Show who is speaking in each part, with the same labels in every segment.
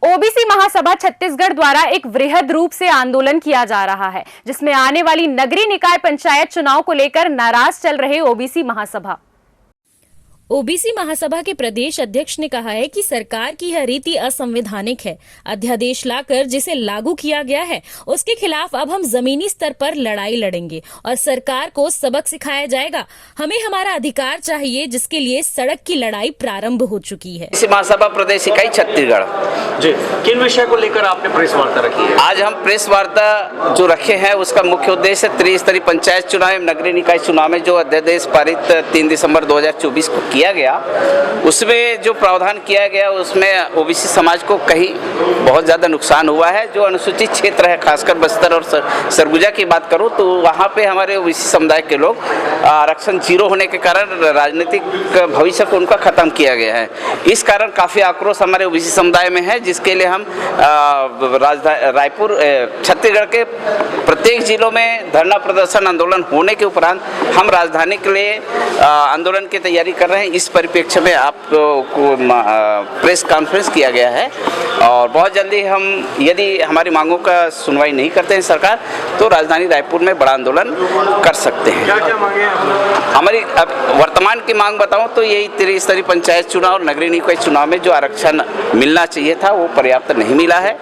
Speaker 1: OBC महासभा छत्तीसगढ़ द्वारा एक वृहद रूप से आंदोलन किया जा रहा है, जिसमें आने वाली नगरीय निकाय पंचायत चुनाव को लेकर नाराज चल रहे ओबीसी महासभा।
Speaker 2: ओबीसी महासभा के प्रदेश अध्यक्ष ने कहा है कि सरकार की यह रीति असंवैधानिक है। अध्यादेश लाकर जिसे लागू किया गया है उसके खिलाफ अब हम जमीनी स्तर पर लड़ाई लड़ेंगे और सरकार को सबक सिखाया जाएगा। हमें हमारा अधिकार चाहिए, जिसके लिए सड़क की लड़ाई प्रारंभ हो चुकी है।
Speaker 3: ओबीसी महासभा प्रदेश इकाई छत्तीसगढ़
Speaker 4: जी, किन विषय को लेकर आपने प्रेस वार्ता रखी है?
Speaker 3: आज हम प्रेस वार्ता जो रखे हैं उसका मुख्य उद्देश्य त्रिस्तरीय पंचायत चुनाव एवं नगरीय निकाय चुनाव में जो अध्यादेश पारित 3 दिसंबर 2024 को किया गया, उसमें जो प्रावधान किया गया उसमें ओबीसी समाज को कहीं बहुत ज़्यादा नुकसान हुआ है। जो अनुसूचित क्षेत्र है, खासकर बस्तर और सरगुजा की बात करूं तो वहाँ पे हमारे ओबीसी समुदाय के लोग आरक्षण 0 होने के कारण राजनीतिक भविष्य को उनका खत्म किया गया है। इस कारण काफ़ी आक्रोश हमारे ओबीसी समुदाय में है, जिसके लिए हम रायपुर छत्तीसगढ़ के प्रत्येक जिलों में धरना प्रदर्शन आंदोलन होने के उपरांत हम राजधानी के लिए आंदोलन की तैयारी कर रहे हैं। इस परिप्रेक्ष्य में आपको प्रेस कॉन्फ्रेंस किया गया है और बहुत जल्दी हम, यदि हमारी मांगों का सुनवाई नहीं करते हैं सरकार, तो राजधानी रायपुर में बड़ा आंदोलन कर सकते हैं।
Speaker 4: क्या मांगे
Speaker 3: हमारी वर्तमान की मांग बताऊं तो यही त्रिस्तरीय पंचायत चुनाव और नगरीय निकाय चुनाव में जो आरक्षण मिलना चाहिए था वो पर्याप्त नहीं मिला है।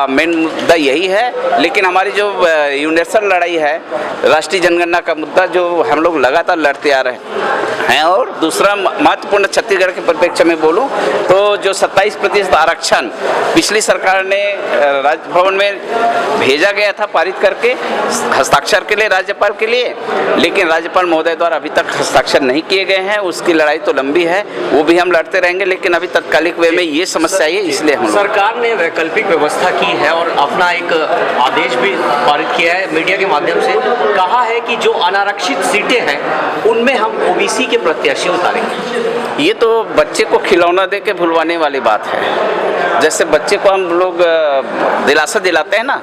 Speaker 3: मेन मुद्दा यही है। लेकिन हमारी जो यूनिवर्सल लड़ाई है, राष्ट्रीय जनगणना का मुद्दा जो हम लोग लगातार लड़ते आ रहे हैं, और दूसरा महत्वपूर्ण छत्तीसगढ़ के परिप्रेक्ष्य में बोलूं तो जो 27% आरक्षण पिछली सरकार ने राजभवन में भेजा गया था पारित करके हस्ताक्षर के लिए राज्यपाल के लिए, लेकिन राज्यपाल महोदय द्वारा अभी तक हस्ताक्षर नहीं किए गए हैं। उसकी लड़ाई तो लंबी है, वो भी हम लड़ते रहेंगे, लेकिन अभी तत्कालिक वे में ये समस्या है, इसलिए हम
Speaker 4: सरकार ने वैकल्पिक व्यवस्था की है और अपना एक आदेश भी पारित किया है मीडिया के माध्यम से। कहा है कि जो अनारक्षित सीटें हैं उनमें हम ओबीसी के प्रत्याशी उतारेंगे।
Speaker 3: ये तो बच्चे को खिलौना दे के भुलवाने वाली बात है। जैसे बच्चे को हम लोग दिलासा दिलाते हैं ना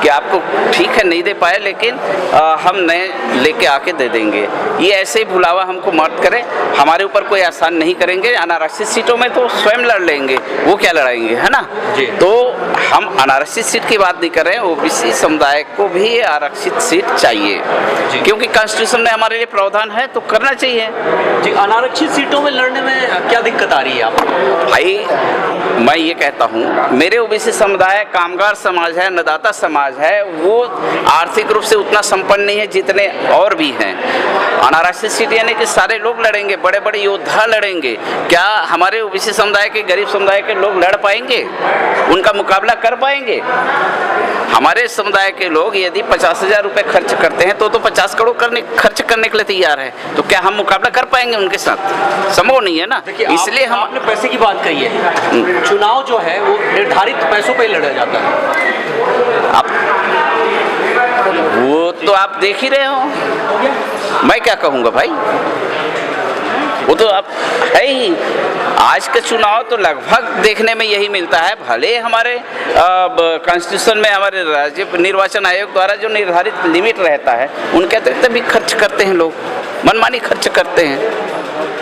Speaker 3: कि आपको ठीक है नहीं दे पाए, लेकिन हम नए लेके आके दे देंगे, ये ऐसे ही भुलावा हमको मत करें। हमारे ऊपर कोई आसान नहीं करेंगे। अनारक्षित सीटों में तो स्वयं लड़ लेंगे, वो क्या लड़ाएंगे, है ना जी। तो हम अनारक्षित सीट की बात नहीं कर रहे हैं, ओबीसी समुदाय को भी आरक्षित सीट चाहिए, क्योंकि कॉन्स्टिट्यूशन में हमारे लिए प्रावधान है, तो करना चाहिए
Speaker 4: जी। अनारक्षित सीटों में लड़ने में क्या दिक्कत आ रही है आपको?
Speaker 3: भाई मैं ये कहता हूँ, मेरे ओबीसी समुदाय कामगार समाज है, अन्नदाता समाज है, वो आर्थिक रूप से उतना संपन्न नहीं है जितने और भी हैं। अनारक्षित सीट यानी कि सारे लोग लड़ेंगे, बड़े बड़े योद्धा लड़ेंगे। क्या हमारे ओबीसी समुदाय के, गरीब समुदाय के लोग लड़ पाएंगे? उनका मुकाबला कर पाएंगे? हमारे समुदाय के लोग यदि 50,000 रुपये खर्च करते हैं तो 50 करोड़ खर्च करने के लिए तैयार है, तो क्या हम मुकाबला कर पाएंगे उनके साथ? संभव नहीं है ना। इसलिए हम
Speaker 4: आपने पैसे की बात कही है, चुनाव जो है वो निर्धारित पैसों पे लड़ा जाता है।
Speaker 3: आप वो तो आप देख ही रहे हो, मैं क्या कहूँगा भाई, वो तो आप है ही। आज का चुनाव तो लगभग देखने में यही मिलता है। भले हमारे कॉन्स्टिट्यूशन में हमारे राज्य निर्वाचन आयोग द्वारा जो निर्धारित लिमिट रहता है, उनके अतिरिक्त भी खर्च करते हैं लोग, मनमानी खर्च करते हैं।